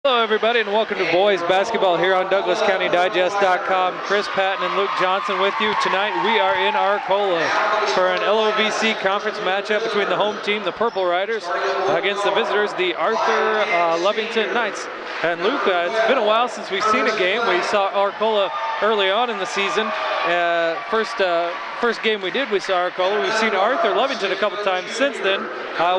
Hello everybody and welcome to boys basketball here on DouglasCountyDigest.com. Chris Patton and Luke Johnson with you. Tonight we are in Arcola for an LOVC conference matchup between the home team, the Purple Riders, against the visitors, the Arthur Lovington Knights. And Luke, it's been a while since we've seen a game. We saw Arcola early on in the season. First game we did, we saw Arcola. We've seen Arthur Lovington a couple times since then.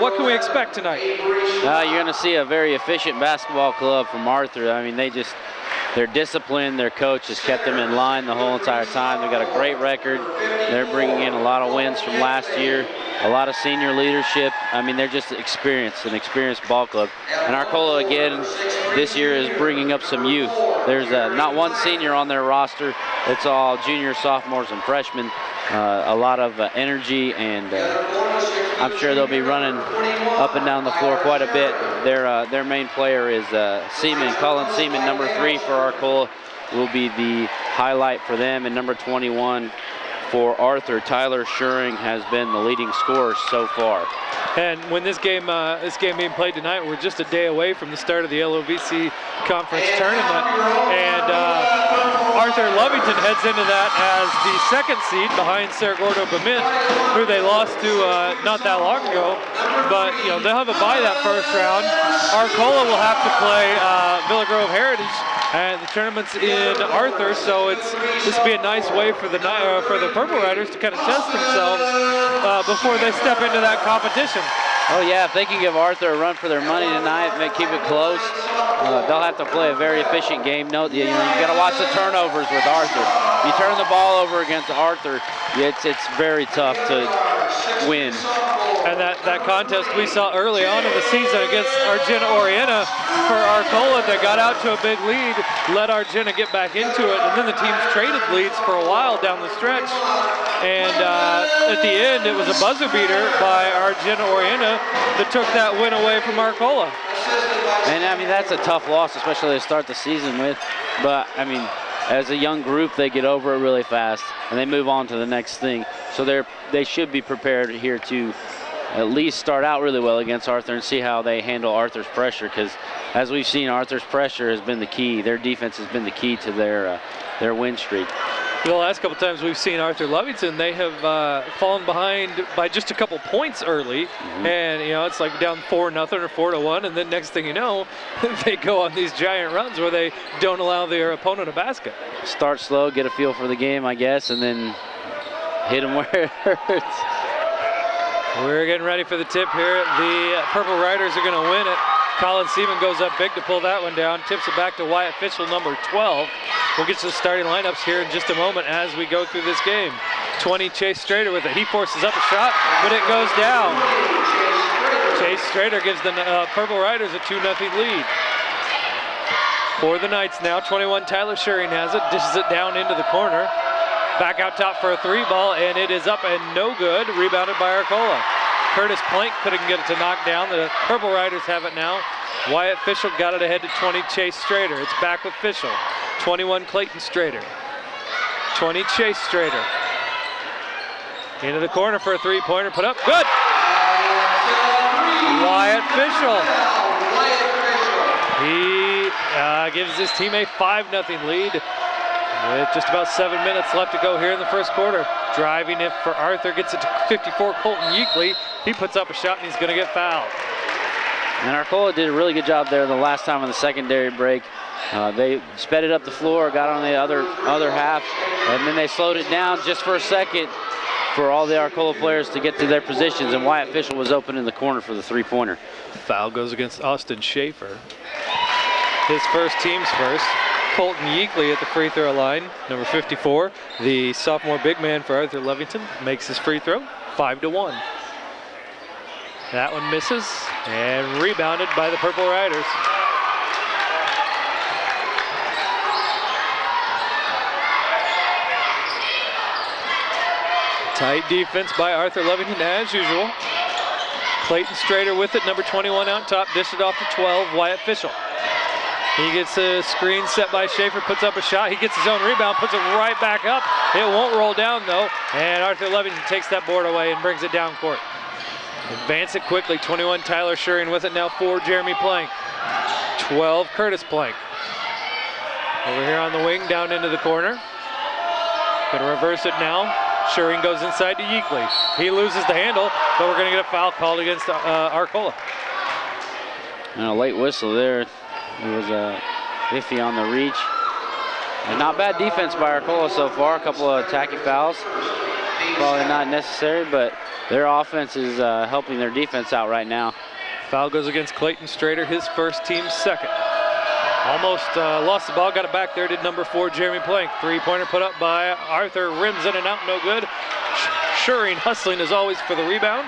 What can we expect tonight? You're going to see a very efficient basketball club from Arthur. I mean, they're disciplined. Their coach has kept them in line the whole entire time. They've got a great record. They're bringing in a lot of wins from last year, a lot of senior leadership. I mean, they're just an experienced ball club. And Arcola, again, this year is bringing up some youth. There's not one senior on their roster. It's all juniors, sophomores, and freshmen. A lot of energy, and I'm sure they'll be running up and down the floor quite a bit. Their main player is Colin Seaman, number 3 for Arcola, will be the highlight for them, and number 21 for Arthur, Tyler Schuring, has been the leading scorer so far. And when this game being played tonight, we're just a day away from the start of the LOVC conference tournament, and Arthur Lovington heads into that as the second seed behind Cerro Gordo Bemint, who they lost to not that long ago. But they'll have a bye that first round. Arcola will have to play Villa Grove Heritage, and the tournament's in Arthur, so this will be a nice way for the Purple Riders to kind of test themselves before they step into that competition. Oh yeah, if they can give Arthur a run for their money tonight, keep it close, they'll have to play a very efficient game. You got to watch the turnovers with Arthur. You turn the ball over against Arthur, it's very tough to win. And that contest we saw early on in the season against Argenta Orienta for Arcola, they got out to a big lead, let Argenta get back into it, and then the teams traded leads for a while down the stretch. And at the end, it was a buzzer beater by Argenta Orienta that took that win away from Arcola. And I mean, that's a tough loss, especially to start the season with. But I mean, as a young group, they get over it really fast and they move on to the next thing. So they should be prepared here to at least start out really well against Arthur and see how they handle Arthur's pressure, because as we've seen, Arthur's pressure has been the key. Their defense has been the key to their win streak. The last couple times we've seen Arthur Lovington, they have fallen behind by just a couple points early, and it's like down 4-0 or 4-1, and then next thing you know, they go on these giant runs where they don't allow their opponent a basket. Start slow, get a feel for the game, I guess, and then hit them where it hurts. We're getting ready for the tip here. The Purple Riders are going to win it. Colin Seaman goes up big to pull that one down. Tips it back to Wyatt Fishel, number 12. We'll get to the starting lineups here in just a moment as we go through this game. 20, Chase Strader with it. He forces up a shot, but it goes down. Chase Strader gives the Purple Riders a 2-0 lead. For the Knights now, 21, Tyler Schuring has it, dishes it down into the corner. Back out top for a 3-ball, and it is up and no good. Rebounded by Arcola. Curtis Plank couldn't get it to knock down. The Purple Riders have it now. Wyatt Fishel got it ahead to 20, Chase Strader. It's back with Fishel. 21, Clayton Strader. 20, Chase Strader. Into the corner for a 3-pointer, put up, good! Wyatt Fishel. He gives his team a 5-0 lead. With just about 7 minutes left to go here in the first quarter. Driving it for Arthur, gets it to 54, Colton Yeakley. He puts up a shot and he's going to get fouled. And Arcola did a really good job there the last time on the secondary break. They sped it up the floor, got on the other half, and then they slowed it down just for a second for all the Arcola players to get to their positions, and Wyatt Fishel was open in the corner for the 3-pointer. Foul goes against Austin Schaefer. His first, team's first. Colton Yeakley at the free throw line, number 54. The sophomore big man for Arthur Lovington makes his free throw, 5-1. That one misses, and rebounded by the Purple Riders. Tight defense by Arthur Lovington as usual. Clayton Strader with it, number 21 out top, dished it off to 12, Wyatt Fishel. He gets a screen set by Schaefer, puts up a shot. He gets his own rebound, puts it right back up. It won't roll down though, and Arthur Lovington takes that board away and brings it down court. Advance it quickly, 21 Tyler Schuring with it now for Jeremy Plank. 12, Curtis Plank. Over here on the wing, down into the corner. Gonna reverse it now. Schuring goes inside to Yeakley. He loses the handle, but we're gonna get a foul called against Arcola. And a late whistle there. It was iffy on the reach. And not bad defense by Arcola so far. A couple of tacky fouls. Probably not necessary, but their offense is helping their defense out right now. Foul goes against Clayton Strader, his first, team second. Almost lost the ball, got it back there, did number 4, Jeremy Plank. Three-pointer put up by Arthur, rims in and out, no good. Schuring hustling as always for the rebound.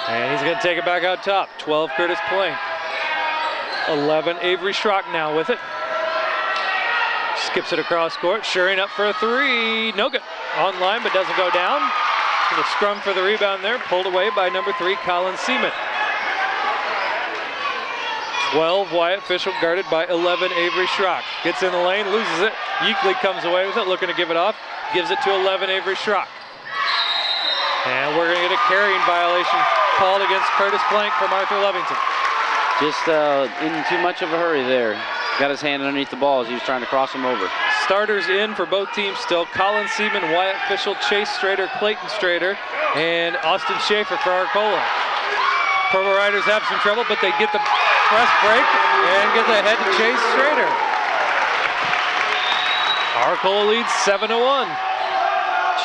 And he's gonna take it back out top. 12, Curtis Plank. 11, Avery Schrock now with it. Skips it across court, Schuring up for a 3, no good. On line, but doesn't go down. The scrum for the rebound there, pulled away by number 3, Colin Seaman. 12, Wyatt Fischel, guarded by 11, Avery Schrock. Gets in the lane, loses it. Yeakley comes away with it, looking to give it off. Gives it to 11, Avery Schrock. And we're going to get a carrying violation called against Curtis Plank from Arthur Lovington. Just in too much of a hurry there. Got his hand underneath the ball as he was trying to cross him over. Starters in for both teams still. Colin Seaman, Wyatt Fischel, Chase Strader, Clayton Strader, and Austin Schaefer for Arcola. Purple Riders have some trouble, but they get the press break and get the head to Chase Strader. Arcola leads 7-1.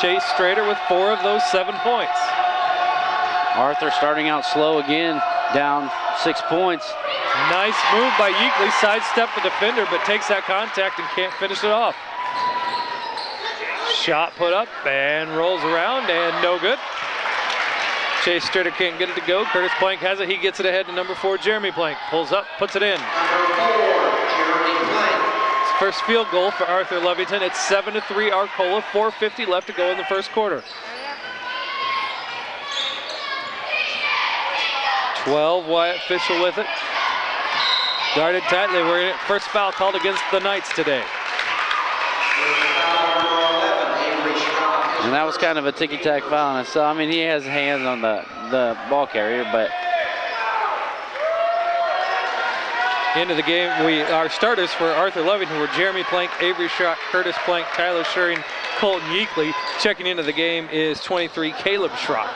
Chase Strader with 4 of those 7 points. Arthur starting out slow again, down 6 points. Nice move by Yeakley, sidestep the defender, but takes that contact and can't finish it off. Shot put up and rolls around and no good. Chase Strader can't get it to go. Curtis Plank has it. He gets it ahead to number 4, Jeremy Plank. Pulls up, puts it in. Number 4, Jeremy Plank. First field goal for Arthur Lovington. It's 7-3 Arcola. 4:50 left to go in the first quarter. 12, Wyatt Fischel with it. Guarded tightly. We're in it. First foul called against the Knights today. And that was kind of a ticky-tack foul. And so, I mean, he has hands on the ball carrier, but into the game, our starters for Arthur Lovington were Jeremy Plank, Avery Schrock, Curtis Plank, Tyler Schuring, Colton Yeakley. Checking into the game is 23, Caleb Schrock.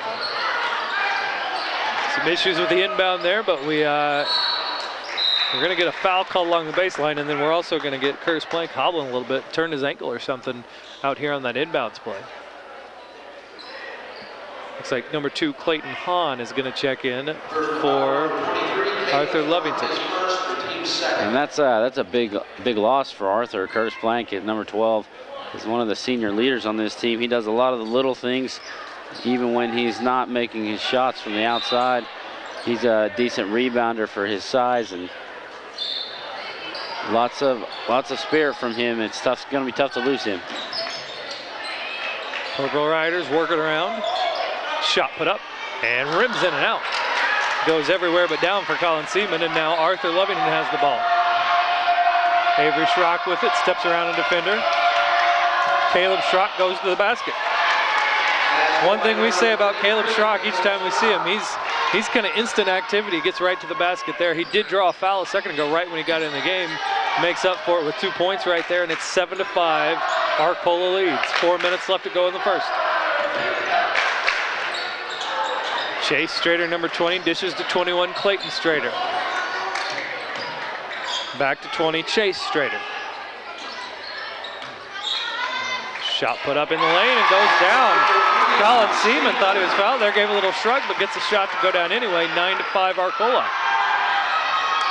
Some issues with the inbound there, but we're going to get a foul called along the baseline, and then we're also going to get Curtis Plank hobbling a little bit, turned his ankle or something out here on that inbounds play. Looks like number 2, Clayton Hahn, is going to check in for Arthur Lovington. And that's a big loss for Arthur. Curtis Plank at number 12 is one of the senior leaders on this team. He does a lot of the little things, even when he's not making his shots from the outside. He's a decent rebounder for his size, and lots of spirit from him. It's going to be tough to lose him. Purple Riders working around. Shot put up and rims in and out. Goes everywhere but down for Colin Seaman, and now Arthur Lovington has the ball. Avery Schrock with it, steps around a defender. Caleb Schrock goes to the basket. One thing we say about Caleb Schrock each time we see him, he's kind of instant activity, gets right to the basket there. He did draw a foul a second ago right when he got in the game. Makes up for it with 2 points right there, and it's 7-5. Arcola leads. 4 minutes left to go in the first. Chase Strader, number 20, dishes to 21, Clayton Strader. Back to 20, Chase Strader. Shot put up in the lane and goes down. Colin Seaman thought he was fouled there, gave a little shrug, but gets a shot to go down anyway. 9-5 Arcola.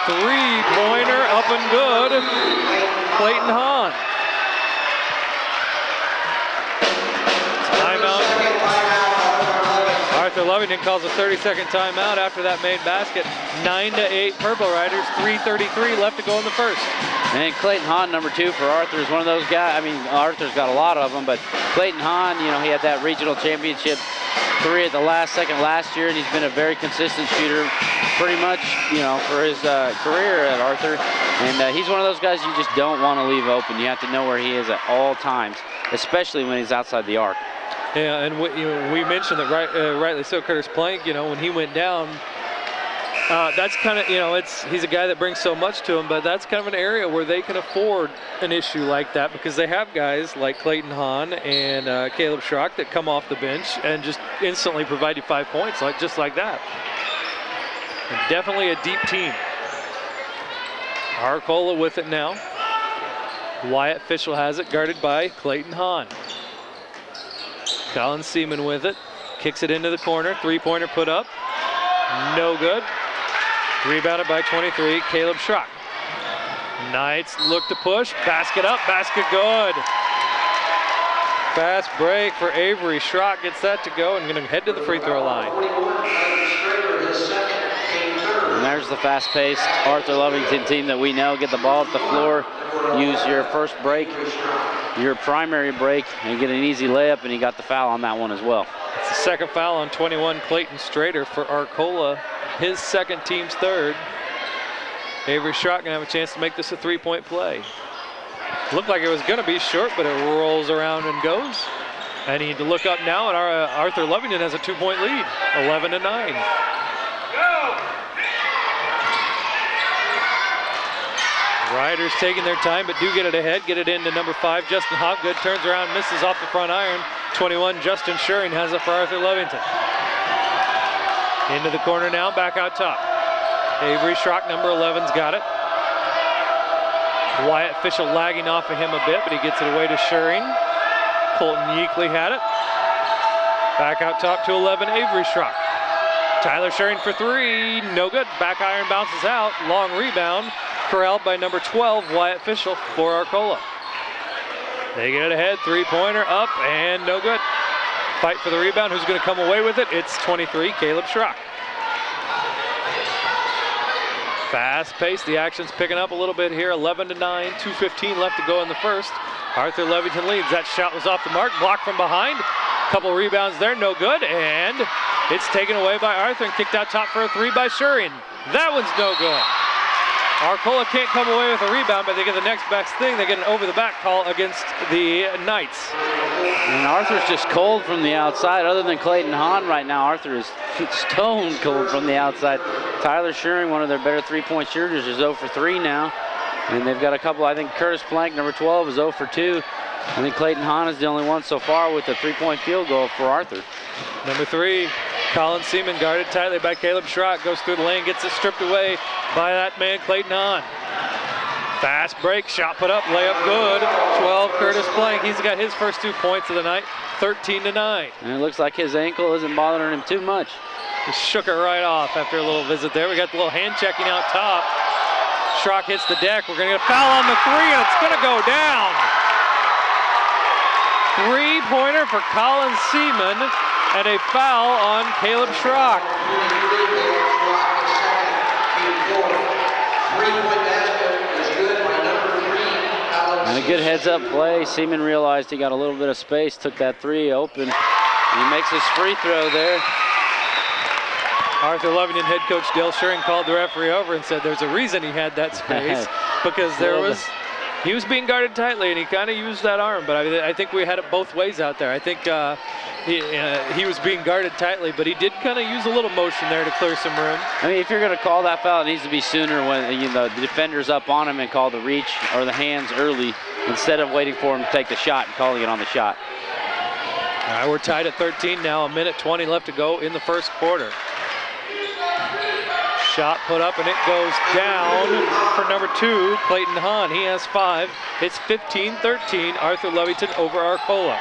Three-pointer up and good. Clayton Hahn. Timeout. Arthur Lovington calls a 30-second timeout after that made basket. 9-8 Purple Riders, 3:33 left to go in the first. And Clayton Hahn, number 2 for Arthur, is one of those guys. I mean, Arthur's got a lot of them, but Clayton Hahn, you know, he had that regional championship 3 at the second last year, and he's been a very consistent shooter pretty much, you know, for his career at Arthur. And he's one of those guys you just don't want to leave open. You have to know where he is at all times, especially when he's outside the arc. Yeah, and we mentioned that rightly so, Curtis Plank, you know, when he went down, that's kind of, he's a guy that brings so much to him, but that's kind of an area where they can afford an issue like that because they have guys like Clayton Hahn and Caleb Schrock that come off the bench and just instantly provide you 5 points, just like that. And definitely a deep team. Arcola with it now. Wyatt Fischel has it, guarded by Clayton Hahn. Colin Seaman with it, kicks it into the corner, three-pointer put up, no good. Rebounded by 23, Caleb Schrock. Knights look to push, basket up, basket good. Fast break for Avery. Schrock gets that to go and gonna head to the free throw line. And there's the fast-paced Arthur Lovington team that we know. Get the ball at the floor, use your first break, your primary break, and get an easy layup, and he got the foul on that one as well. It's the second foul on 21, Clayton Strader for Arcola, his second, team's third. Avery Schrock gonna have a chance to make this a three-point play. Looked like it was gonna be short, but it rolls around and goes. I need to look up now, and Arthur Lovington has a 2-point lead, 11-9. Riders taking their time, but do get it ahead. Get it into number 5, Justin Hobgood. Turns around, misses off the front iron. 21, Justin Schuring has it for Arthur Lovington. Into the corner now, back out top. Avery Schrock, number 11's got it. Wyatt Fischel lagging off of him a bit, but he gets it away to Schuring. Colton Yeakley had it. Back out top to 11, Avery Schrock. Tyler Schuring for 3, no good. Back iron bounces out, long rebound. Corralled by number 12, Wyatt Fischel for Arcola. They get it ahead, three-pointer up and no good. Fight for the rebound, who's gonna come away with it? It's 23, Caleb Schrock. Fast pace, the action's picking up a little bit here, 11-9, 2:15 left to go in the first. Arthur Lovington leads, that shot was off the mark, blocked from behind. Couple rebounds there, no good, and it's taken away by Arthur and kicked out top for a 3 by Schuring. That one's no good. Arcola can't come away with a rebound, but they get the next best thing. They get an over-the-back call against the Knights. And Arthur's just cold from the outside. Other than Clayton Hahn right now, Arthur is stone cold from the outside. Tyler Schuring, one of their better three-point shooters, is 0 for 3 now. And they've got a couple, I think Curtis Plank, number 12, is 0 for 2. I think Clayton Hahn is the only one so far with a three-point field goal for Arthur. Number 3, Colin Seaman, guarded tightly by Caleb Schrock, goes through the lane, gets it stripped away by that man, Clayton Hahn. Fast break, shot put up, layup good. 12, Curtis Plank, he's got his first 2 points of the night, 13-9. And it looks like his ankle isn't bothering him too much. He shook it right off after a little visit there. We got the little hand checking out top. Schrock hits the deck, we're gonna get a foul on the 3, and it's gonna go down. Three-pointer for Colin Seaman, and a foul on Caleb Schrock. And a good heads-up play. Seaman realized he got a little bit of space, took that 3 open. He makes his free throw there. Arthur Lovington head coach Dale Schuring called the referee over and said there's a reason he had that space because he was being guarded tightly and he kind of used that arm, but I think we had it both ways out there. I think he was being guarded tightly, but he did kind of use a little motion there to clear some room. I mean, if you're going to call that foul, it needs to be sooner when the defender's up on him and call the reach or the hands early instead of waiting for him to take the shot and calling it on the shot. All right, we're tied at 13 now, a minute 20 left to go in the first quarter. Shot put up and it goes down for number 2, Clayton Hahn. He has 5. It's 15-13, Arthur Lovington over Arcola.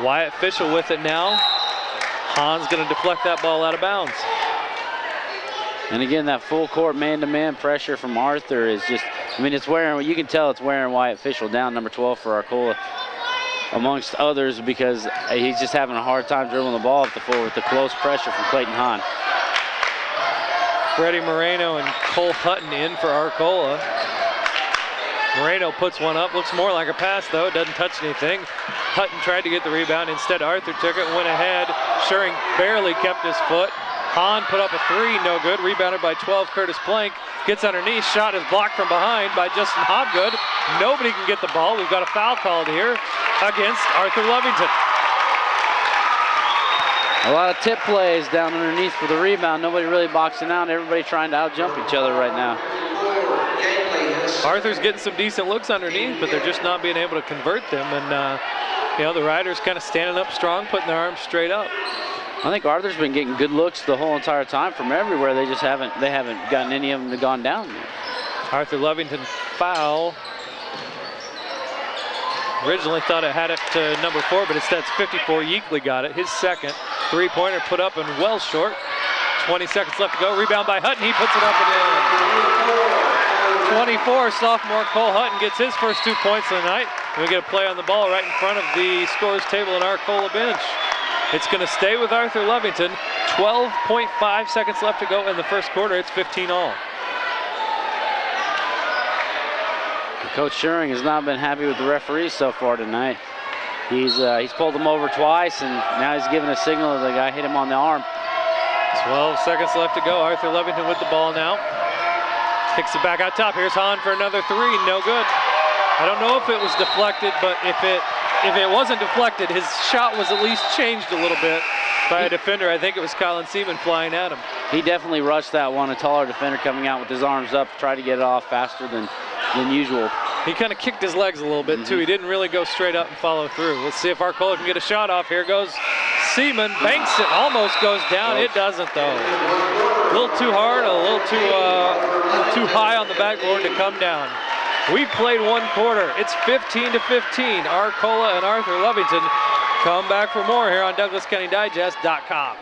Wyatt Fischel with it now. Hahn's gonna deflect that ball out of bounds. And again, that full court man-to-man pressure from Arthur is just, I mean, it's wearing, you can tell it's wearing Wyatt Fischel down, number 12 for Arcola, amongst others, because he's just having a hard time dribbling the ball up the floor with the close pressure from Clayton Hahn. Freddie Moreno and Cole Hutton in for Arcola. Moreno puts one up, looks more like a pass though, doesn't touch anything. Hutton tried to get the rebound, instead Arthur took it and went ahead. Schuring barely kept his foot. Hahn put up a 3, no good, rebounded by 12, Curtis Plank. Gets underneath, shot is blocked from behind by Justin Hobgood. Nobody can get the ball, we've got a foul called here against Arthur Lovington. A lot of tip plays down underneath for the rebound. Nobody really boxing out. Everybody trying to out-jump each other right now. Arthur's getting some decent looks underneath, but they're just not being able to convert them. And, you know, the Riders kind of standing up strong, putting their arms straight up. I think Arthur's been getting good looks the whole entire time from everywhere. They just haven't gotten any of them to gone down yet. Arthur Lovington foul. Originally thought it had it to number 4, but instead it's 54. Yeakley got it. His second three-pointer put up and well short. 20 seconds left to go. Rebound by Hutton. He puts it up and in. 24, sophomore Cole Hutton gets his first 2 points of the night. And we get a play on the ball right in front of the scorers table in Arcola bench. It's going to stay with Arthur Lovington. 12.5 seconds left to go in the first quarter. It's 15 all. Coach Schuring has not been happy with the referees so far tonight. He's pulled them over twice, and now he's giving a signal that the guy hit him on the arm. 12 seconds left to go. Arthur Lovington with the ball now. Kicks it back out top. Here's Hahn for another three. No good. I don't know if it was deflected, but if it wasn't deflected, his shot was at least changed a little bit by a defender. I think it was Colin Seaman flying at him. He definitely rushed that one. A taller defender coming out with his arms up, tried to get it off faster than usual. He kind of kicked his legs a little bit too. He didn't really go straight up and follow through. Let's see if Arcola can get a shot off. Here goes Seaman, banks it, almost goes down. It doesn't though. A little too hard, a little too high on the backboard to come down. We've played one quarter. It's 15-15. Arcola and Arthur Lovington come back for more here on DouglasCountyDigest.com.